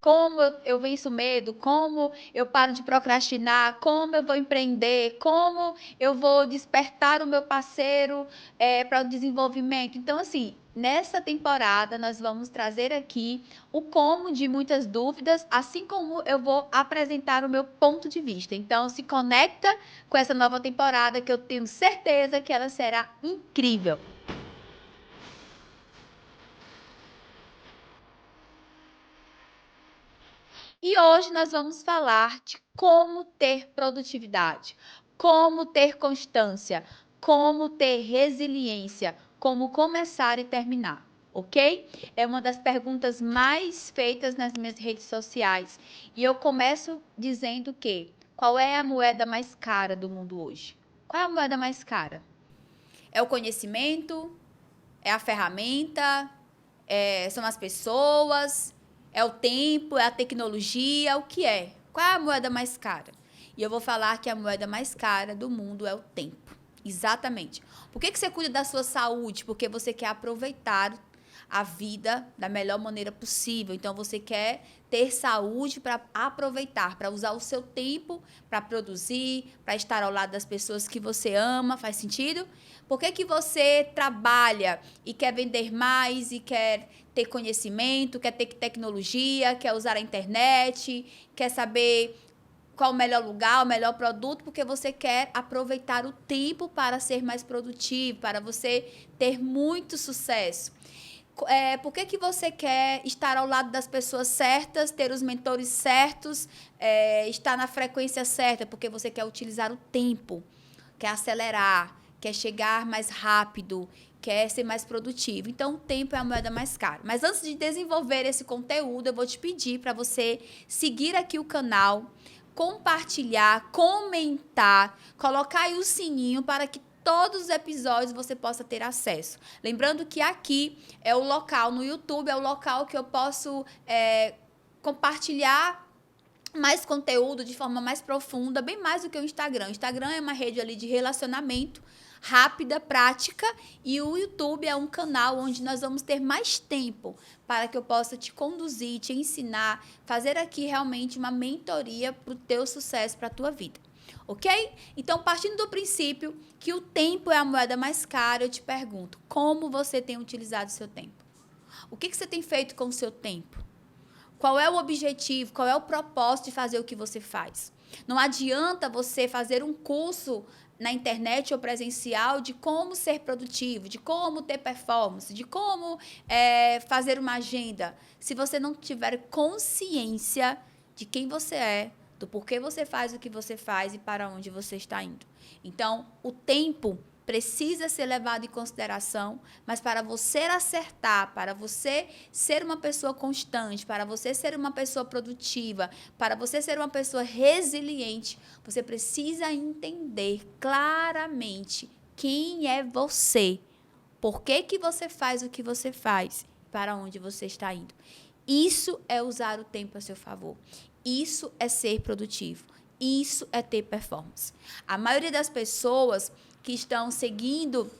Como eu venço medo, como eu paro de procrastinar, como eu vou empreender, como eu vou despertar o meu parceiro para o desenvolvimento. Então, assim, nessa temporada nós vamos trazer aqui o como de muitas dúvidas, assim como eu vou apresentar o meu ponto de vista. Então, se conecta com essa nova temporada que eu tenho certeza que ela será incrível. E hoje nós vamos falar de como ter produtividade, como ter constância, como ter resiliência, como começar e terminar, ok? É uma das perguntas mais feitas nas minhas redes sociais. E eu começo dizendo que qual é a moeda mais cara do mundo hoje? Qual é a moeda mais cara? É o conhecimento, é a ferramenta, são as pessoas, é o tempo, é a tecnologia, o que é? Qual é a moeda mais cara? E eu vou falar que a moeda mais cara do mundo é o tempo. Exatamente. Por que você cuida da sua saúde? Porque você quer aproveitar a vida da melhor maneira possível. Então você quer ter saúde para aproveitar, para usar o seu tempo para produzir, para estar ao lado das pessoas que você ama. Faz sentido? Por que você trabalha e quer vender mais e quer ter conhecimento, quer ter tecnologia, quer usar a internet, quer saber qual o melhor lugar, o melhor produto, porque você quer aproveitar o tempo para ser mais produtivo, para você ter muito sucesso. Por que você quer estar ao lado das pessoas certas, ter os mentores certos, estar na frequência certa? Porque você quer utilizar o tempo, quer acelerar, quer chegar mais rápido, quer ser mais produtivo. Então, o tempo é a moeda mais cara. Mas antes de desenvolver esse conteúdo, eu vou te pedir para você seguir aqui o canal, compartilhar, comentar, colocar aí o sininho para que todos os episódios você possa ter acesso. Lembrando que aqui é o local, no YouTube, é o local que eu posso compartilhar mais conteúdo de forma mais profunda, bem mais do que o Instagram. O Instagram é uma rede ali de relacionamento rápida, prática, e o YouTube é um canal onde nós vamos ter mais tempo para que eu possa te conduzir, te ensinar, fazer aqui realmente uma mentoria para o teu sucesso, para a tua vida. Ok? Então, partindo do princípio que o tempo é a moeda mais cara, eu te pergunto, como você tem utilizado o seu tempo? O que você tem feito com o seu tempo? Qual é o objetivo? Qual é o propósito de fazer o que você faz? Não adianta você fazer um curso na internet ou presencial de como ser produtivo, de como ter performance, de como fazer uma agenda, se você não tiver consciência de quem você é, do porquê você faz o que você faz e para onde você está indo. Então, o tempo precisa ser levado em consideração, mas para você acertar, para você ser uma pessoa constante, para você ser uma pessoa produtiva, para você ser uma pessoa resiliente, você precisa entender claramente quem é você, por que você faz o que você faz, para onde você está indo. Isso é usar o tempo a seu favor. Isso é ser produtivo. Isso é ter performance. A maioria das pessoas que estão seguindo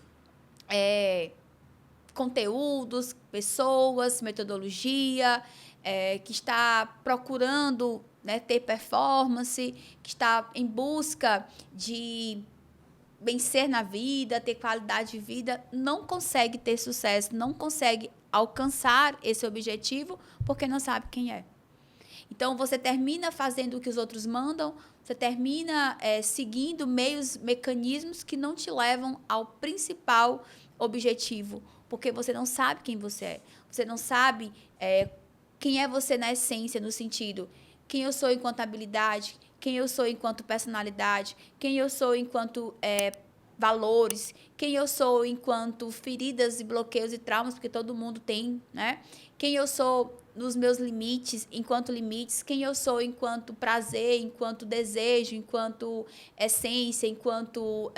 conteúdos, pessoas, metodologia, que está procurando, né, ter performance, que está em busca de vencer na vida, ter qualidade de vida, não consegue ter sucesso, não consegue alcançar esse objetivo porque não sabe quem é. Então, você termina fazendo o que os outros mandam, você termina seguindo meios, mecanismos que não te levam ao principal objetivo, porque você não sabe quem você é. Você não sabe quem é você na essência, no sentido, quem eu sou enquanto habilidade, quem eu sou enquanto personalidade, quem eu sou enquanto valores, quem eu sou enquanto feridas e bloqueios e traumas, porque todo mundo tem, né? Quem eu sou nos meus limites, enquanto limites, quem eu sou enquanto prazer, enquanto desejo, enquanto essência, enquanto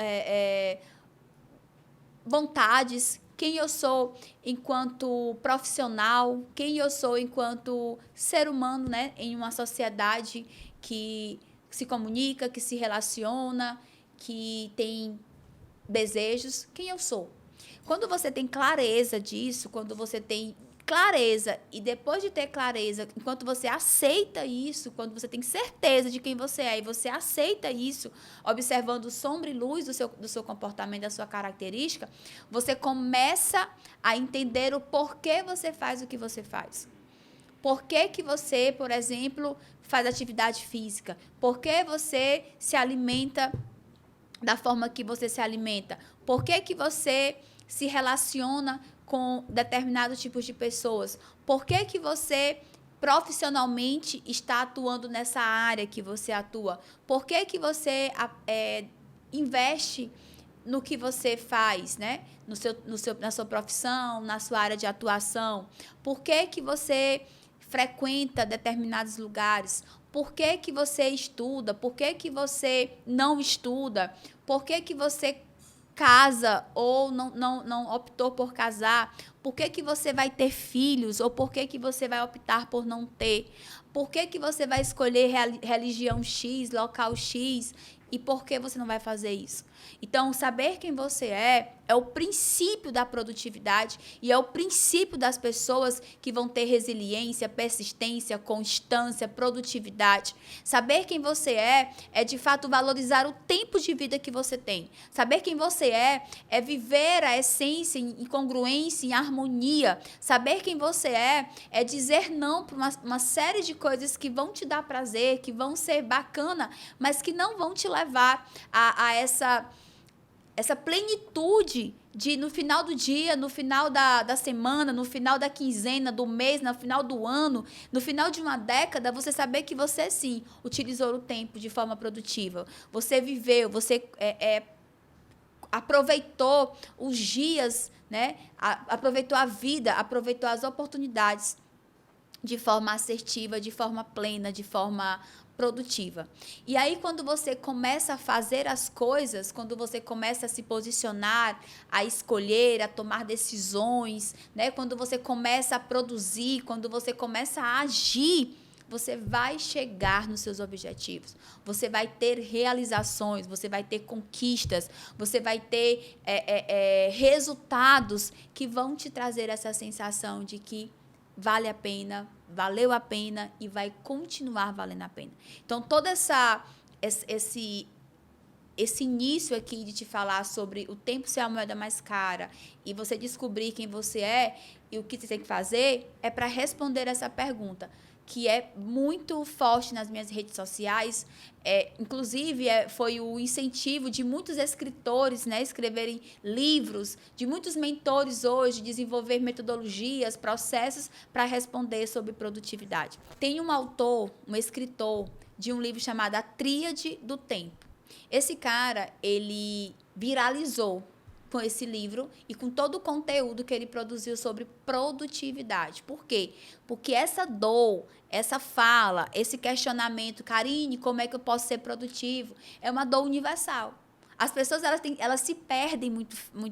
vontades, quem eu sou enquanto profissional, quem eu sou enquanto ser humano, né, em uma sociedade que se comunica, que se relaciona, que tem desejos, quem eu sou. Quando você tem clareza disso, quando você tem clareza. E depois de ter clareza, enquanto você aceita isso, quando você tem certeza de quem você é e você aceita isso, observando sombra e luz do seu comportamento, da sua característica, você começa a entender o porquê você faz o que você faz. Por que que você, por exemplo, faz atividade física? Por que você se alimenta da forma que você se alimenta? Por que que você se relaciona com determinados tipos de pessoas? Por que que você profissionalmente está atuando nessa área que você atua? Por que que você investe no que você faz, né? Na sua profissão, na sua área de atuação? Por que que você frequenta determinados lugares? Por que que você estuda? Por que que você não estuda? Por que que você casa ou não optou por casar? Por que que você vai ter filhos ou por que que você vai optar por não ter? Por que que você vai escolher religião X, local X e por que você não vai fazer isso? Então, saber quem você é o princípio da produtividade e é o princípio das pessoas que vão ter resiliência, persistência, constância, produtividade. Saber quem você é de fato valorizar o tempo de vida que você tem. Saber quem você é viver a essência em congruência, em harmonia. Saber quem você é dizer não para uma série de coisas que vão te dar prazer, que vão ser bacana, mas que não vão te levar a essa plenitude de, no final do dia, no final da semana, no final da quinzena, do mês, no final do ano, no final de uma década, você saber que você, sim, utilizou o tempo de forma produtiva. Você viveu, você aproveitou os dias, né? Aproveitou a vida, aproveitou as oportunidades de forma assertiva, de forma plena, de forma produtiva. E aí, quando você começa a fazer as coisas, quando você começa a se posicionar, a escolher, a tomar decisões, né? Quando você começa a produzir, quando você começa a agir, você vai chegar nos seus objetivos. Você vai ter realizações, você vai ter conquistas, você vai ter resultados que vão te trazer essa sensação de que vale a pena, valeu a pena e vai continuar valendo a pena. Então, todo esse início aqui de te falar sobre o tempo ser a moeda mais cara e você descobrir quem você é e o que você tem que fazer é para responder essa pergunta, que é muito forte nas minhas redes sociais. Inclusive, foi o incentivo de muitos escritores, né, escreverem livros, de muitos mentores hoje, desenvolver metodologias, processos para responder sobre produtividade. Tem um autor, um escritor, de um livro chamado A Tríade do Tempo. Esse cara, ele viralizou com esse livro e com todo o conteúdo que ele produziu sobre produtividade. Por quê? Porque essa dor, essa fala, esse questionamento, Karine, como é que eu posso ser produtivo? É uma dor universal. As pessoas elas se perdem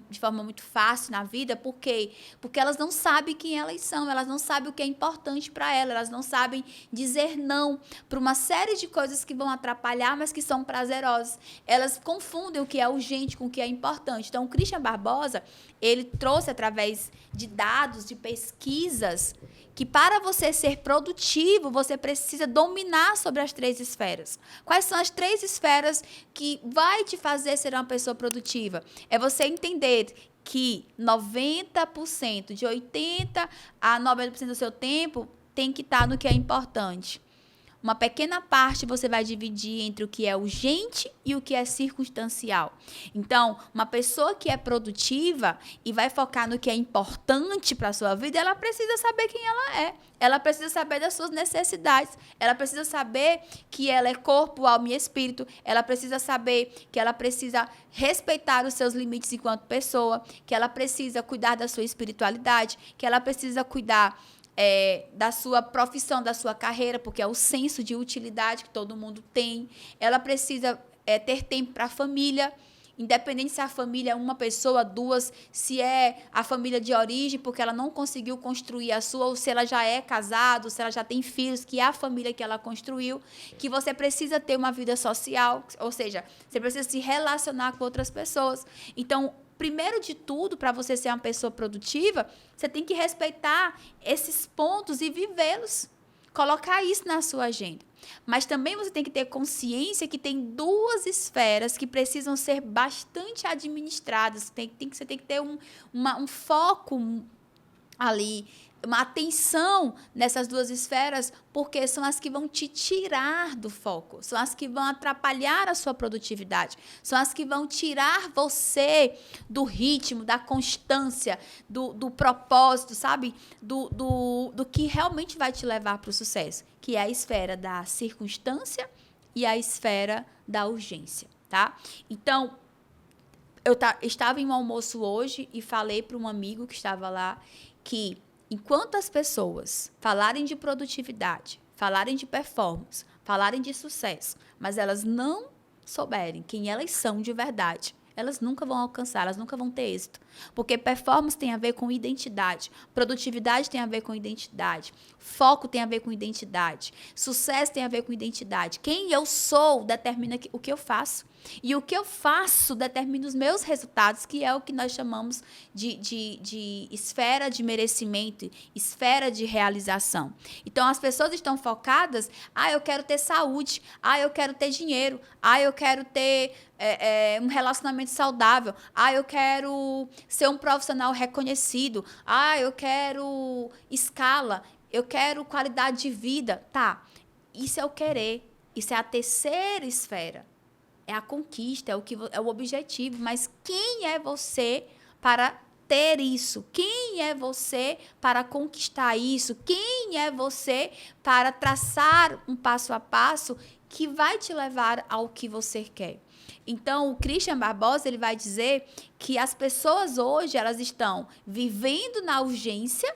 de forma muito fácil na vida. Por quê? Porque elas não sabem quem elas são, elas não sabem o que é importante para elas não sabem dizer não para uma série de coisas que vão atrapalhar, mas que são prazerosas. Elas confundem o que é urgente com o que é importante. Então, o Christian Barbosa, ele trouxe através de dados, de pesquisas, que para você ser produtivo, você precisa dominar sobre as 3 esferas. Quais são as 3 esferas que vai te fazer ser uma pessoa produtiva? É você entender que 90%, de 80% a 90% do seu tempo tem que estar no que é importante. Uma pequena parte você vai dividir entre o que é urgente e o que é circunstancial. Então, uma pessoa que é produtiva e vai focar no que é importante para a sua vida, ela precisa saber quem ela é. Ela precisa saber das suas necessidades. Ela precisa saber que ela é corpo, alma e espírito. Ela precisa saber que ela precisa respeitar os seus limites enquanto pessoa, que ela precisa cuidar da sua espiritualidade, que ela precisa cuidar da sua profissão, da sua carreira, porque é o senso de utilidade que todo mundo tem. Ela precisa ter tempo para a família, independente se a família é uma pessoa, 2, se é a família de origem, porque ela não conseguiu construir a sua, ou se ela já é casada, se ela já tem filhos, que é a família que ela construiu, que você precisa ter uma vida social, ou seja, você precisa se relacionar com outras pessoas. Então, primeiro de tudo, para você ser uma pessoa produtiva, você tem que respeitar esses pontos e vivê-los. Colocar isso na sua agenda. Mas também você tem que ter consciência que tem duas esferas que precisam ser bastante administradas. Você tem que ter um foco ali, uma atenção nessas duas esferas, porque são as que vão te tirar do foco, são as que vão atrapalhar a sua produtividade, são as que vão tirar você do ritmo, da constância, do propósito, sabe? Do que realmente vai te levar para o sucesso, que é a esfera da circunstância e a esfera da urgência, tá? Então, eu estava em um almoço hoje e falei para um amigo que estava lá que enquanto as pessoas falarem de produtividade, falarem de performance, falarem de sucesso, mas elas não souberem quem elas são de verdade, elas nunca vão alcançar, elas nunca vão ter êxito. Porque performance tem a ver com identidade, produtividade tem a ver com identidade, foco tem a ver com identidade, sucesso tem a ver com identidade. Quem eu sou determina o que eu faço. E o que eu faço determina os meus resultados, que é o que nós chamamos de esfera de merecimento, esfera de realização. Então, as pessoas estão focadas, eu quero ter saúde, eu quero ter dinheiro, eu quero ter um relacionamento saudável, eu quero ser um profissional reconhecido, eu quero escala, eu quero qualidade de vida. Tá, isso é o querer, isso é a terceira esfera. É a conquista, é o objetivo. Mas quem é você para ter isso? Quem é você para conquistar isso? Quem é você para traçar um passo a passo que vai te levar ao que você quer? Então, o Christian Barbosa, ele vai dizer que as pessoas hoje, elas estão vivendo na urgência,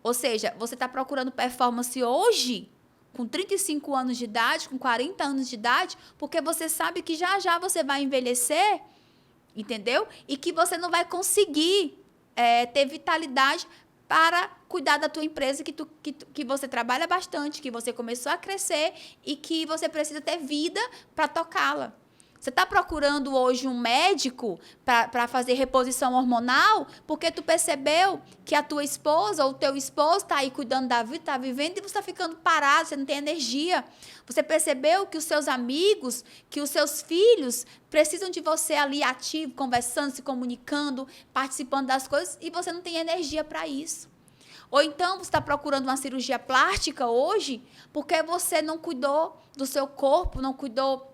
ou seja, você está procurando performance hoje, com 35 anos de idade, com 40 anos de idade, porque você sabe que já já você vai envelhecer, entendeu? E que você não vai conseguir ter vitalidade para cuidar da tua empresa que você trabalha bastante, que você começou a crescer e que você precisa ter vida para tocá-la. Você está procurando hoje um médico para fazer reposição hormonal porque tu percebeu que a tua esposa ou o teu esposo está aí cuidando da vida, está vivendo e você está ficando parado, você não tem energia. Você percebeu que os seus amigos, que os seus filhos precisam de você ali ativo, conversando, se comunicando, participando das coisas e você não tem energia para isso. Ou então você está procurando uma cirurgia plástica hoje porque você não cuidou do seu corpo, não cuidou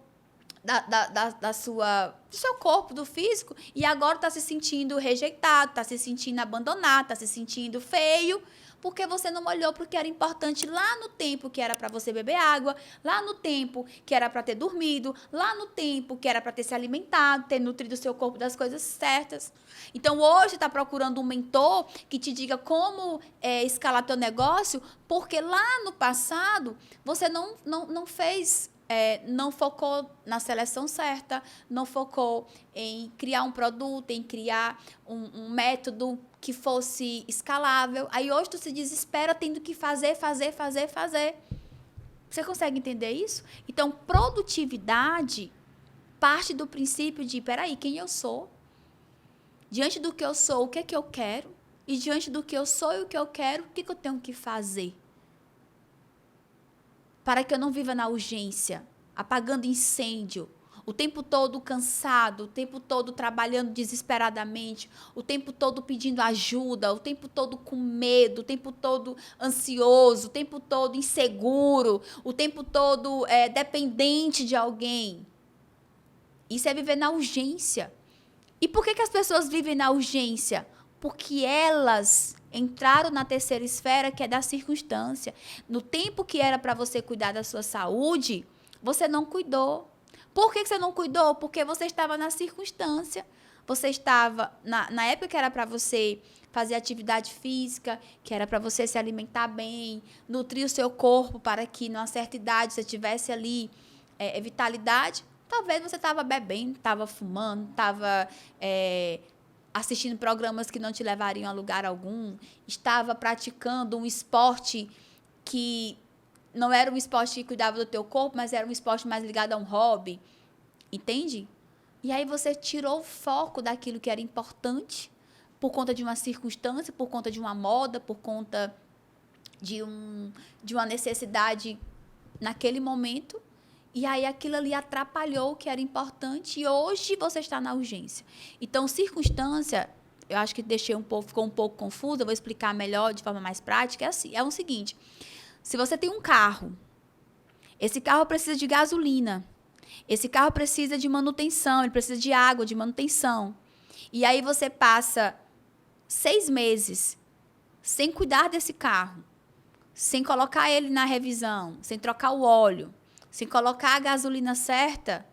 do seu corpo, do físico, e agora está se sentindo rejeitado, está se sentindo abandonado, está se sentindo feio, porque você não olhou para o que era importante lá no tempo que era para você beber água, lá no tempo que era para ter dormido, lá no tempo que era para ter se alimentado, ter nutrido o seu corpo das coisas certas. Então, hoje está procurando um mentor que te diga como escalar teu negócio, porque lá no passado você não fez... não focou na seleção certa, não focou em criar um produto, em criar um método que fosse escalável. Aí hoje tu se desespera tendo que fazer. Você consegue entender isso? Então, produtividade parte do princípio de, peraí, quem eu sou? Diante do que eu sou, o que é que eu quero? E diante do que eu sou e o que eu quero, o que eu tenho que fazer? Para que eu não viva na urgência, apagando incêndio, o tempo todo cansado, o tempo todo trabalhando desesperadamente, o tempo todo pedindo ajuda, o tempo todo com medo, o tempo todo ansioso, o tempo todo inseguro, o tempo todo dependente de alguém. Isso é viver na urgência. E por que as pessoas vivem na urgência? Porque elas entraram na terceira esfera, que é da circunstância. No tempo que era para você cuidar da sua saúde, você não cuidou. Por que você não cuidou? Porque você estava na circunstância. Você estava, na época que era para você fazer atividade física, que era para você se alimentar bem, nutrir o seu corpo para que, numa certa idade, você tivesse ali vitalidade. Talvez você estava bebendo, estava fumando, estava... assistindo programas que não te levariam a lugar algum, estava praticando um esporte que não era um esporte que cuidava do teu corpo, mas era um esporte mais ligado a um hobby. Entende? E aí você tirou o foco daquilo que era importante por conta de uma circunstância, por conta de uma moda, por conta de uma necessidade naquele momento. E aí aquilo ali atrapalhou o que era importante e hoje você está na urgência. Então, circunstância, eu acho que ficou um pouco confusa, eu vou explicar melhor de forma mais prática, é assim, é o seguinte, se você tem um carro, esse carro precisa de gasolina, esse carro precisa de manutenção, ele precisa de água, de manutenção. E aí você passa 6 meses sem cuidar desse carro, sem colocar ele na revisão, sem trocar o óleo, sem colocar a gasolina certa.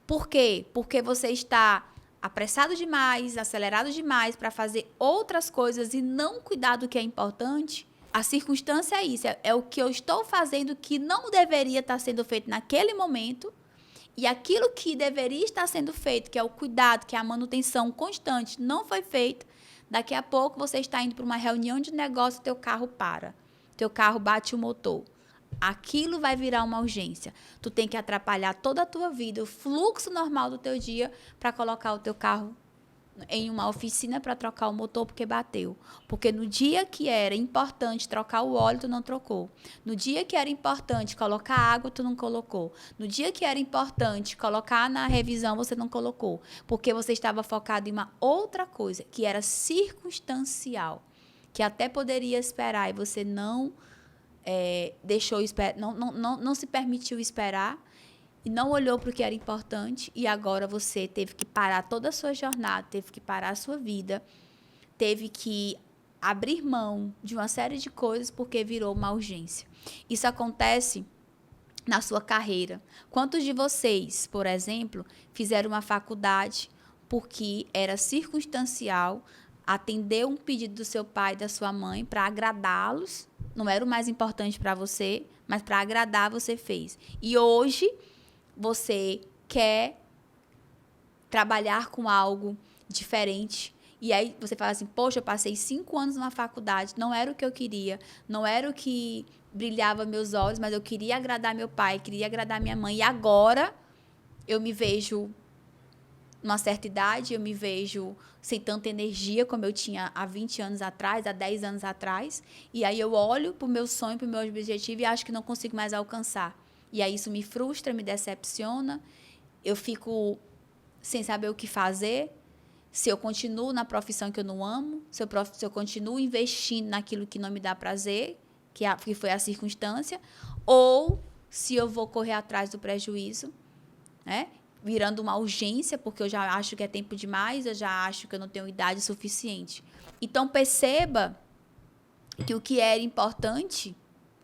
Por quê? Porque você está apressado demais, acelerado demais para fazer outras coisas e não cuidar do que é importante. A circunstância é isso, é o que eu estou fazendo que não deveria estar sendo feito naquele momento. E aquilo que deveria estar sendo feito, que é o cuidado, que é a manutenção constante, não foi feito. Daqui a pouco você está indo para uma reunião de negócio, teu carro para. Teu carro bate o motor. Aquilo vai virar uma urgência. Tu tem que atrapalhar toda a tua vida, o fluxo normal do teu dia, para colocar o teu carro em uma oficina para trocar o motor porque bateu. Porque no dia que era importante trocar o óleo, tu não trocou. No dia que era importante colocar água, tu não colocou. No dia que era importante colocar na revisão, você não colocou. Porque você estava focado em uma outra coisa, que era circunstancial, que até poderia esperar e você não deixou esperar, não se permitiu esperar e não olhou para o que era importante e agora você teve que parar toda a sua jornada, teve que parar a sua vida, teve que abrir mão de uma série de coisas porque virou uma urgência. Isso acontece na sua carreira. Quantos de vocês, por exemplo, fizeram uma faculdade porque era circunstancial, atender um pedido do seu pai e da sua mãe para agradá-los, não era o mais importante para você, mas para agradar você fez. E hoje você quer trabalhar com algo diferente. E aí você fala assim, poxa, eu passei 5 anos numa faculdade, não era o que eu queria, não era o que brilhava meus olhos, mas eu queria agradar meu pai, queria agradar minha mãe. E agora eu me vejo numa certa idade, eu me vejo sem tanta energia como eu tinha há 20 anos atrás, há 10 anos atrás. E aí eu olho para o meu sonho, para o meu objetivo e acho que não consigo mais alcançar. E aí isso me frustra, me decepciona, eu fico sem saber o que fazer, se eu continuo na profissão que eu não amo, se eu continuo investindo naquilo que não me dá prazer, que foi a circunstância, ou se eu vou correr atrás do prejuízo, né? Virando uma urgência, porque eu já acho que é tempo demais, eu já acho que eu não tenho idade suficiente. Então, perceba que o que era importante,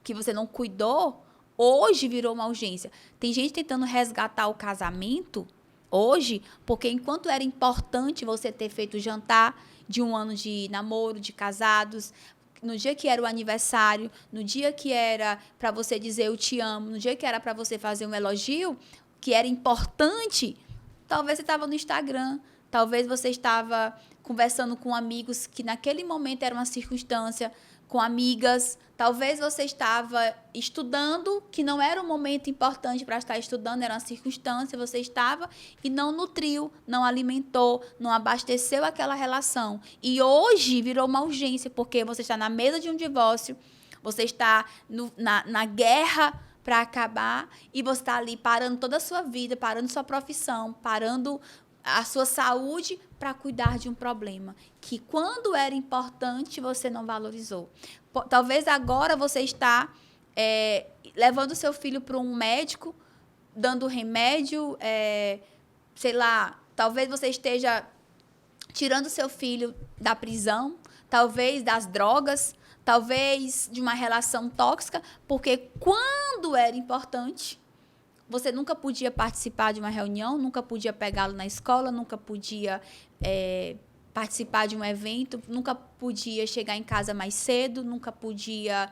que você não cuidou, hoje virou uma urgência. Tem gente tentando resgatar o casamento hoje, porque enquanto era importante você ter feito o jantar de 1 ano de namoro, de casados, no dia que era o aniversário, no dia que era para você dizer eu te amo, no dia que era para você fazer um elogio, que era importante, talvez você estava no Instagram, talvez você estava conversando com amigos que naquele momento era uma circunstância, com amigas, talvez você estava estudando, que não era um momento importante para estar estudando, era uma circunstância, você estava e não nutriu, não alimentou, não abasteceu aquela relação. E hoje virou uma urgência, porque você está na mesa de um divórcio, você está na guerra para acabar e você está ali parando toda a sua vida, parando sua profissão, parando a sua saúde para cuidar de um problema que quando era importante você não valorizou. Talvez agora você está levando seu filho para um médico, dando remédio, sei lá, talvez você esteja tirando seu filho da prisão, talvez das drogas, talvez de uma relação tóxica, porque quando era importante, você nunca podia participar de uma reunião, nunca podia pegá-lo na escola, nunca podia participar de um evento, nunca podia chegar em casa mais cedo, nunca podia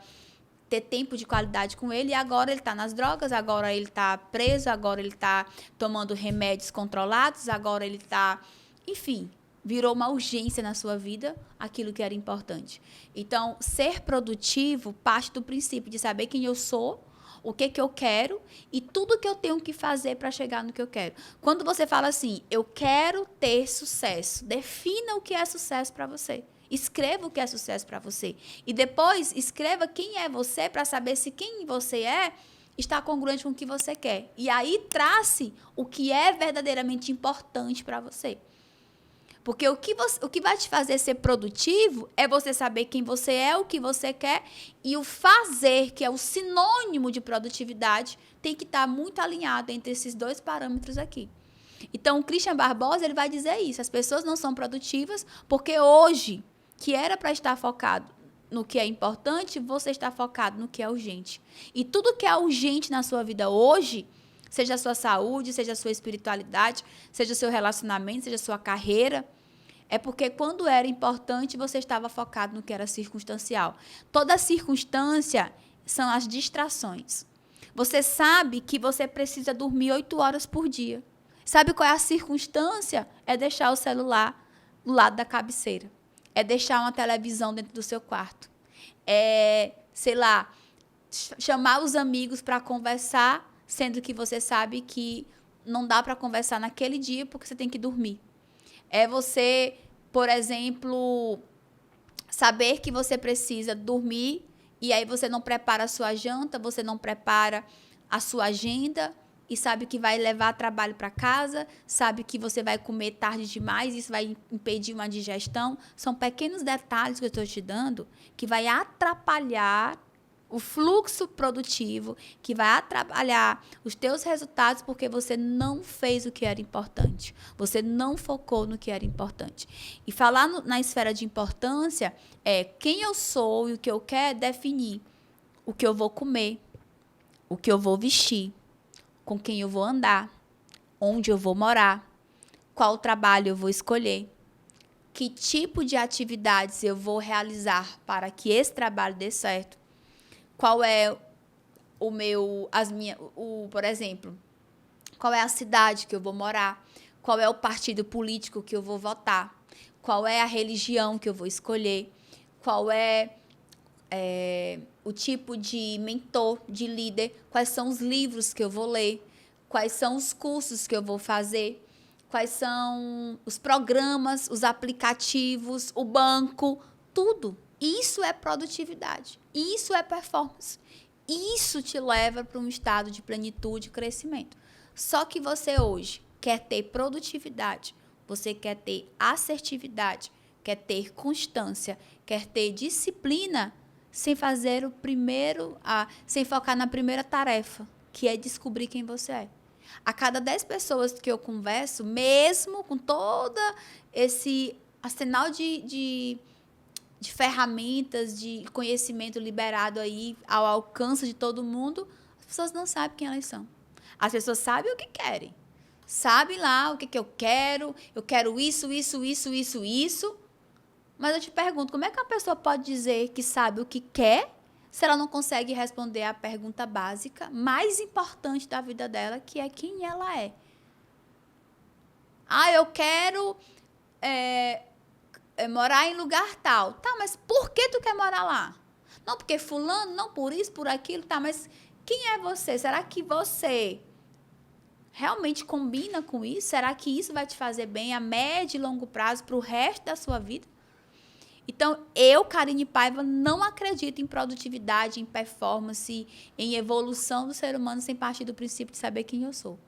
ter tempo de qualidade com ele. E agora ele está nas drogas, agora ele está preso, agora ele está tomando remédios controlados, agora ele está... Enfim, virou uma urgência na sua vida aquilo que era importante. Então, ser produtivo parte do princípio de saber quem eu sou, o que eu quero e tudo que eu tenho que fazer para chegar no que eu quero. Quando você fala assim, eu quero ter sucesso, defina o que é sucesso para você. Escreva o que é sucesso para você. E depois, escreva quem é você para saber se quem você é está congruente com o que você quer. E aí, trace o que é verdadeiramente importante para você. Porque o que vai te fazer ser produtivo é você saber quem você é, o que você quer, e o fazer, que é o sinônimo de produtividade, tem que estar muito alinhado entre esses dois parâmetros aqui. Então, o Christian Barbosa ele vai dizer isso. As pessoas não são produtivas porque hoje, que era para estar focado no que é importante, você está focado no que é urgente. E tudo que é urgente na sua vida hoje, seja a sua saúde, seja a sua espiritualidade, seja o seu relacionamento, seja a sua carreira, é porque quando era importante, você estava focado no que era circunstancial. Toda circunstância são as distrações. Você sabe que você precisa dormir 8 horas por dia. Sabe qual é a circunstância? É deixar o celular do lado da cabeceira. É deixar uma televisão dentro do seu quarto. É, sei lá, chamar os amigos para conversar, sendo que você sabe que não dá para conversar naquele dia porque você tem que dormir. É você, por exemplo, saber que você precisa dormir e aí você não prepara a sua janta, você não prepara a sua agenda e sabe que vai levar trabalho para casa, sabe que você vai comer tarde demais, isso vai impedir uma digestão. São pequenos detalhes que eu estou te dando que vai atrapalhar o fluxo produtivo, que vai atrapalhar os teus resultados porque você não fez o que era importante. Você não focou no que era importante. E falar na esfera de importância é quem eu sou e o que eu quero definir o que eu vou comer, o que eu vou vestir, com quem eu vou andar, onde eu vou morar, qual trabalho eu vou escolher, que tipo de atividades eu vou realizar para que esse trabalho dê certo. Qual é por exemplo, qual é a cidade que eu vou morar, qual é o partido político que eu vou votar, qual é a religião que eu vou escolher, qual é o tipo de mentor, de líder, quais são os livros que eu vou ler, quais são os cursos que eu vou fazer, quais são os programas, os aplicativos, o banco, tudo. Isso é produtividade. Isso é performance. Isso te leva para um estado de plenitude e crescimento. Só que você hoje quer ter produtividade, você quer ter assertividade, quer ter constância, quer ter disciplina, sem fazer sem focar na primeira tarefa, que é descobrir quem você é. A cada 10 pessoas que eu converso, mesmo com todo esse arsenal de ferramentas, de conhecimento liberado aí ao alcance de todo mundo, as pessoas não sabem quem elas são. As pessoas sabem o que querem. Sabem lá o que eu quero isso, mas eu te pergunto, como é que uma pessoa pode dizer que sabe o que quer se ela não consegue responder a pergunta básica mais importante da vida dela, que é quem ela é? Eu quero morar em lugar tal. Tá, mas por que tu quer morar lá? Não porque fulano, não por isso, por aquilo. Tá, mas quem é você? Será que você realmente combina com isso? Será que isso vai te fazer bem a médio e longo prazo para o resto da sua vida? Então, eu, Karine Paiva, não acredito em produtividade, em performance, em evolução do ser humano sem partir do princípio de saber quem eu sou.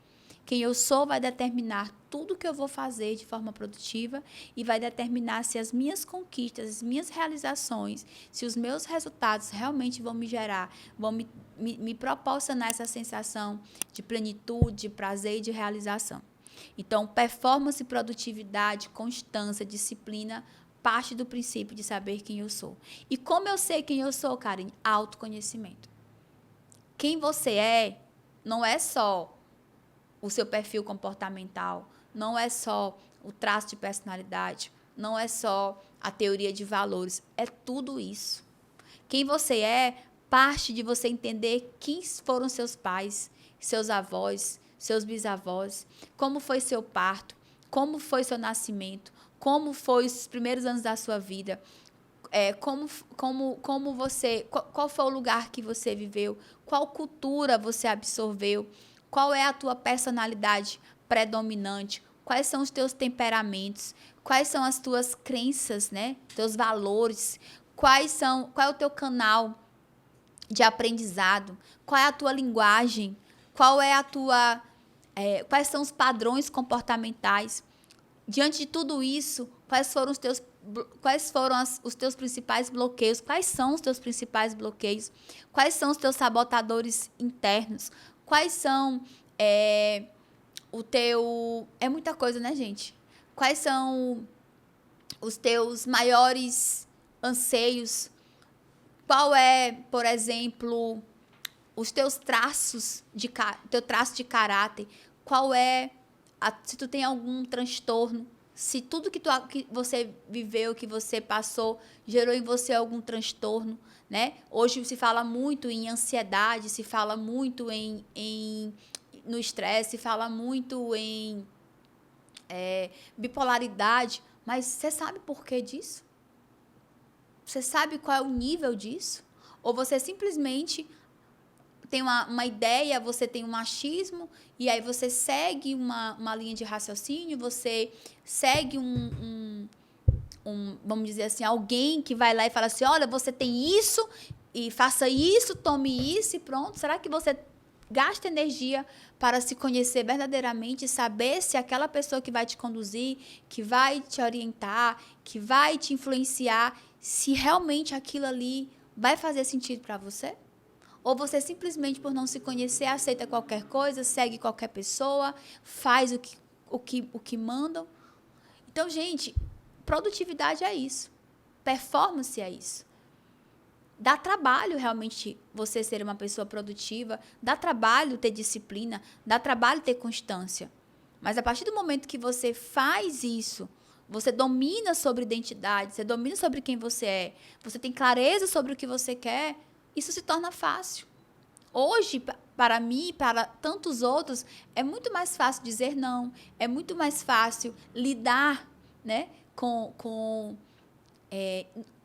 Quem eu sou vai determinar tudo o que eu vou fazer de forma produtiva e vai determinar se as minhas conquistas, as minhas realizações, se os meus resultados realmente vão me gerar, vão me proporcionar essa sensação de plenitude, de prazer e de realização. Então, performance, produtividade, constância, disciplina, parte do princípio de saber quem eu sou. E como eu sei quem eu sou, Karine? Autoconhecimento. Quem você é não é só o seu perfil comportamental, não é só o traço de personalidade, não é só a teoria de valores, é tudo isso. Quem você é parte de você entender quem foram seus pais, seus avós, seus bisavós, como foi seu parto, como foi seu nascimento, como foi os primeiros anos da sua vida, como você... Qual foi o lugar que você viveu? Qual cultura você absorveu? Qual é a tua personalidade predominante? Quais são os teus temperamentos? Quais são as tuas crenças, né? Teus valores? Qual é o teu canal de aprendizado? Qual é a tua linguagem? Quais são os padrões comportamentais? Diante de tudo isso, quais foram os teus principais bloqueios? Quais são os teus principais bloqueios? Quais são os teus sabotadores internos? Quais são é muita coisa, né, gente? Quais são os teus maiores anseios? Qual é, por exemplo, os teus teu traço de caráter? Qual é se tu tem algum transtorno, se tudo que você viveu, que você passou, gerou em você algum transtorno, né? Hoje se fala muito em ansiedade, se fala muito no estresse, se fala muito em bipolaridade, mas você sabe por que disso? Você sabe qual é o nível disso? Ou você simplesmente tem uma ideia, você tem um achismo, e aí você segue uma linha de raciocínio, você segue vamos dizer assim, alguém que vai lá e fala assim, olha, você tem isso, e faça isso, tome isso, e pronto. Será que você gasta energia para se conhecer verdadeiramente e saber se aquela pessoa que vai te conduzir, que vai te orientar, que vai te influenciar, se realmente aquilo ali vai fazer sentido para você? Ou você simplesmente, por não se conhecer, aceita qualquer coisa, segue qualquer pessoa, faz o que mandam? Então, gente, produtividade é isso. Performance é isso. Dá trabalho realmente você ser uma pessoa produtiva, dá trabalho ter disciplina, dá trabalho ter constância. Mas a partir do momento que você faz isso, você domina sobre identidade, você domina sobre quem você é, você tem clareza sobre o que você quer, isso se torna fácil. Hoje, para mim, para tantos outros, é muito mais fácil dizer não, é muito mais fácil lidar, né,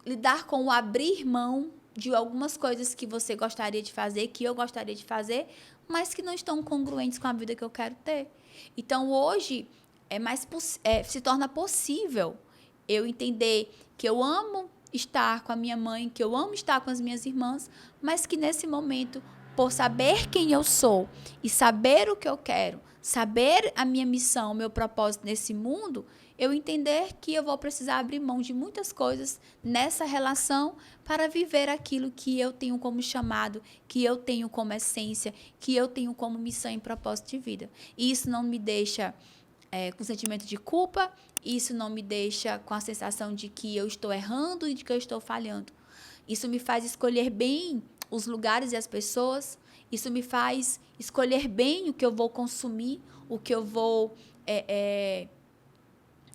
lidar com o abrir mão de algumas coisas que você gostaria de fazer, que eu gostaria de fazer, mas que não estão congruentes com a vida que eu quero ter. Então, hoje, se torna possível eu entender que eu amo estar com a minha mãe, que eu amo estar com as minhas irmãs, mas que nesse momento, por saber quem eu sou e saber o que eu quero, saber a minha missão, o meu propósito nesse mundo, eu entender que eu vou precisar abrir mão de muitas coisas nessa relação para viver aquilo que eu tenho como chamado, que eu tenho como essência, que eu tenho como missão e propósito de vida. E isso não me deixa com sentimento de culpa, isso não me deixa com a sensação de que eu estou errando e de que eu estou falhando. Isso me faz escolher bem os lugares e as pessoas, isso me faz escolher bem o que eu vou consumir, o que eu vou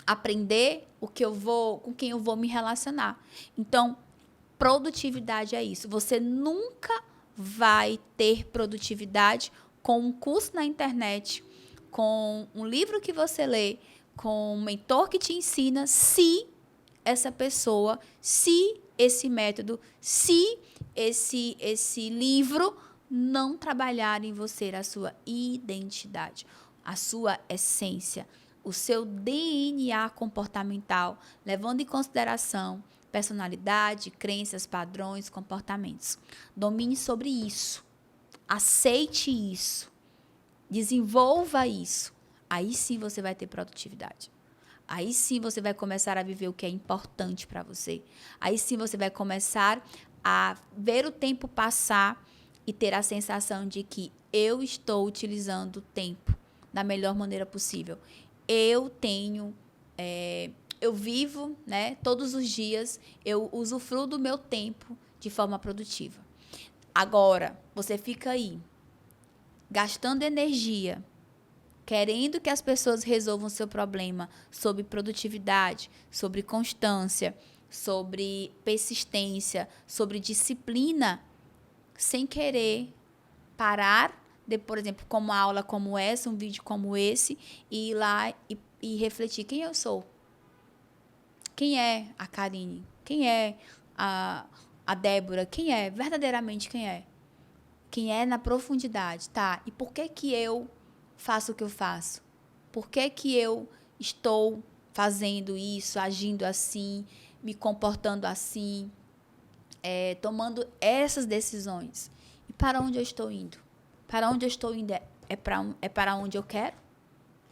aprender, com quem eu vou me relacionar. Então, produtividade é isso. Você nunca vai ter produtividade com um curso na internet, com um livro que você lê, com um mentor que te ensina, se essa pessoa, se esse método, se esse livro não trabalhar em você a sua identidade, a sua essência, o seu DNA comportamental, levando em consideração personalidade, crenças, padrões, comportamentos. Domine sobre isso. Aceite isso. Desenvolva isso. Aí sim você vai ter produtividade. Aí sim você vai começar a viver o que é importante para você. Aí sim você vai começar a ver o tempo passar e ter a sensação de que eu estou utilizando o tempo da melhor maneira possível. Eu vivo, né, todos os dias, eu usufruo do meu tempo de forma produtiva. Agora, você fica aí, gastando energia, querendo que as pessoas resolvam o seu problema sobre produtividade, sobre constância, sobre persistência, sobre disciplina, sem querer parar, por exemplo, como uma aula como essa, um vídeo como esse, e ir lá e refletir quem eu sou. Quem é a Karine? Quem é a Débora? Quem é? Verdadeiramente quem é? Quem é na profundidade, tá? E por que que eu faço o que eu faço? Por que que eu estou fazendo isso, agindo assim, me comportando assim, tomando essas decisões? E para onde eu estou indo? Para onde eu estou indo é para onde eu quero?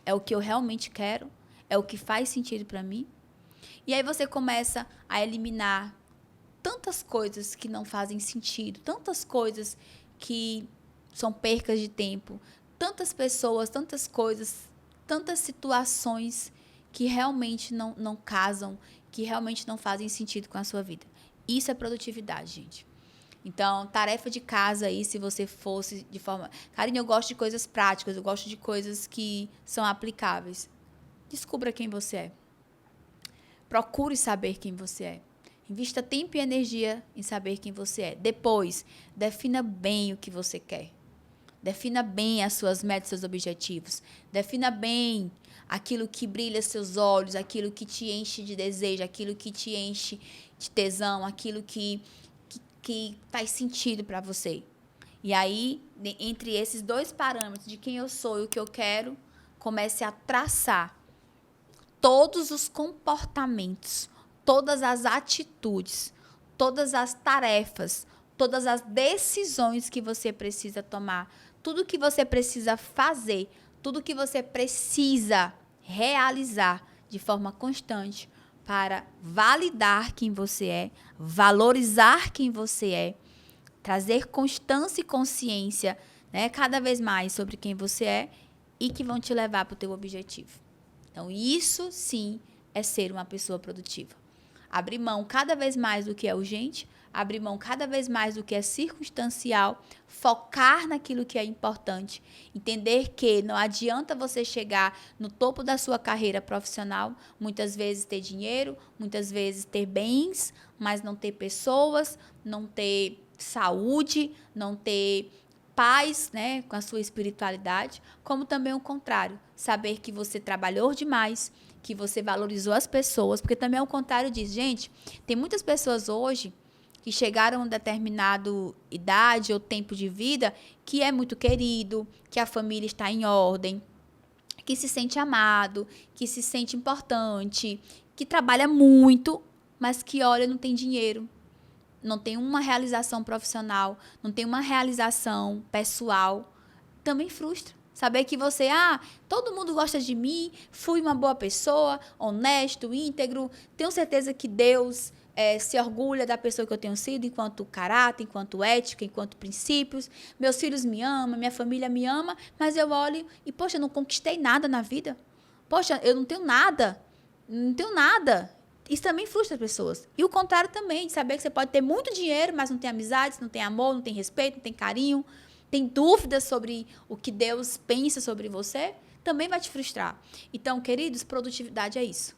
É o que eu realmente quero? É o que faz sentido para mim? E aí você começa a eliminar tantas coisas que não fazem sentido, tantas coisas que são percas de tempo, tantas pessoas, tantas coisas, tantas situações que realmente não casam, que realmente não fazem sentido com a sua vida. Isso é produtividade, gente. Então, tarefa de casa aí, se você fosse de forma... Karine, eu gosto de coisas práticas, eu gosto de coisas que são aplicáveis. Descubra quem você é. Procure saber quem você é. Invista tempo e energia em saber quem você é. Depois, defina bem o que você quer. Defina bem as suas metas, seus objetivos. Defina bem aquilo que brilha seus olhos, aquilo que te enche de desejo, aquilo que te enche de tesão, aquilo que faz sentido para você. E aí, entre esses dois parâmetros de quem eu sou e o que eu quero, comece a traçar todos os comportamentos, todas as atitudes, todas as tarefas, todas as decisões que você precisa tomar, tudo que você precisa fazer, tudo que você precisa realizar de forma constante para validar quem você é, valorizar quem você é, trazer constância e consciência, né, cada vez mais sobre quem você é e que vão te levar para o teu objetivo. Então, isso sim é ser uma pessoa produtiva. Abrir mão cada vez mais do que é urgente, abrir mão cada vez mais do que é circunstancial, focar naquilo que é importante, entender que não adianta você chegar no topo da sua carreira profissional, muitas vezes ter dinheiro, muitas vezes ter bens, mas não ter pessoas, não ter saúde, não ter paz, né, com a sua espiritualidade, como também o contrário, saber que você trabalhou demais, que você valorizou as pessoas, porque também é o contrário disso. Gente, tem muitas pessoas hoje que chegaram a uma determinada idade ou tempo de vida que é muito querido, que a família está em ordem, que se sente amado, que se sente importante, que trabalha muito, mas que, olha, não tem dinheiro, não tem uma realização profissional, não tem uma realização pessoal, também frustra. Saber que você, todo mundo gosta de mim, fui uma boa pessoa, honesto, íntegro, tenho certeza que Deus se orgulha da pessoa que eu tenho sido enquanto caráter, enquanto ética, enquanto princípios, meus filhos me amam, minha família me ama, mas eu olho e, poxa, eu não conquistei nada na vida. Poxa, eu não tenho nada, não tenho nada. Isso também frustra as pessoas. E o contrário também, de saber que você pode ter muito dinheiro, mas não tem amizades, não tem amor, não tem respeito, não tem carinho, tem dúvidas sobre o que Deus pensa sobre você, também vai te frustrar. Então, queridos, produtividade é isso.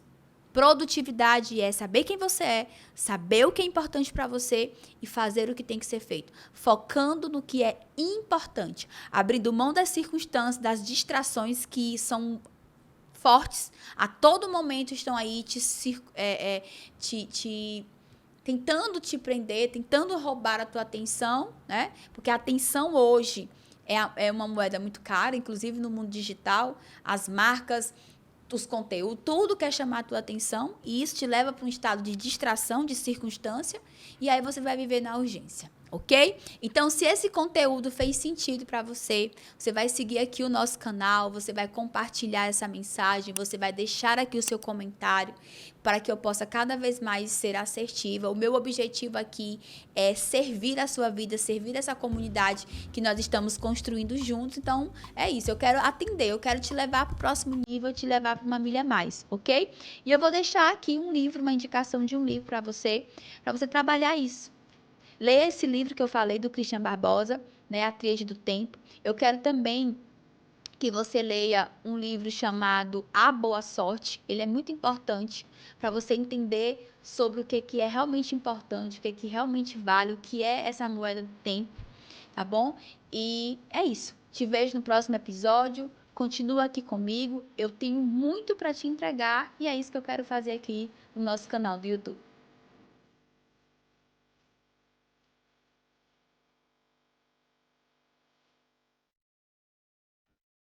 Produtividade é saber quem você é, saber o que é importante para você e fazer o que tem que ser feito. Focando no que é importante. Abrindo mão das circunstâncias, das distrações que são fortes, a todo momento estão aí tentando te prender, tentando roubar a tua atenção, né? Porque a atenção hoje é uma moeda muito cara, inclusive no mundo digital, as marcas, os conteúdos, tudo quer chamar a tua atenção e isso te leva para um estado de distração, de circunstância, e aí você vai viver na urgência. Ok? Então, se esse conteúdo fez sentido para você, você vai seguir aqui o nosso canal, você vai compartilhar essa mensagem, você vai deixar aqui o seu comentário para que eu possa cada vez mais ser assertiva. O meu objetivo aqui é servir a sua vida, servir essa comunidade que nós estamos construindo juntos. Então, é isso. Eu quero atender, eu quero te levar para o próximo nível, te levar para uma milha a mais, ok? E eu vou deixar aqui um livro, uma indicação de um livro para você trabalhar isso. Leia esse livro que eu falei do Christian Barbosa, né, A Tríade do Tempo. Eu quero também que você leia um livro chamado A Boa Sorte. Ele é muito importante para você entender sobre o que é realmente importante, o que realmente vale, o que é essa moeda do tempo, tá bom? E é isso. Te vejo no próximo episódio. Continua aqui comigo. Eu tenho muito para te entregar e é isso que eu quero fazer aqui no nosso canal do YouTube.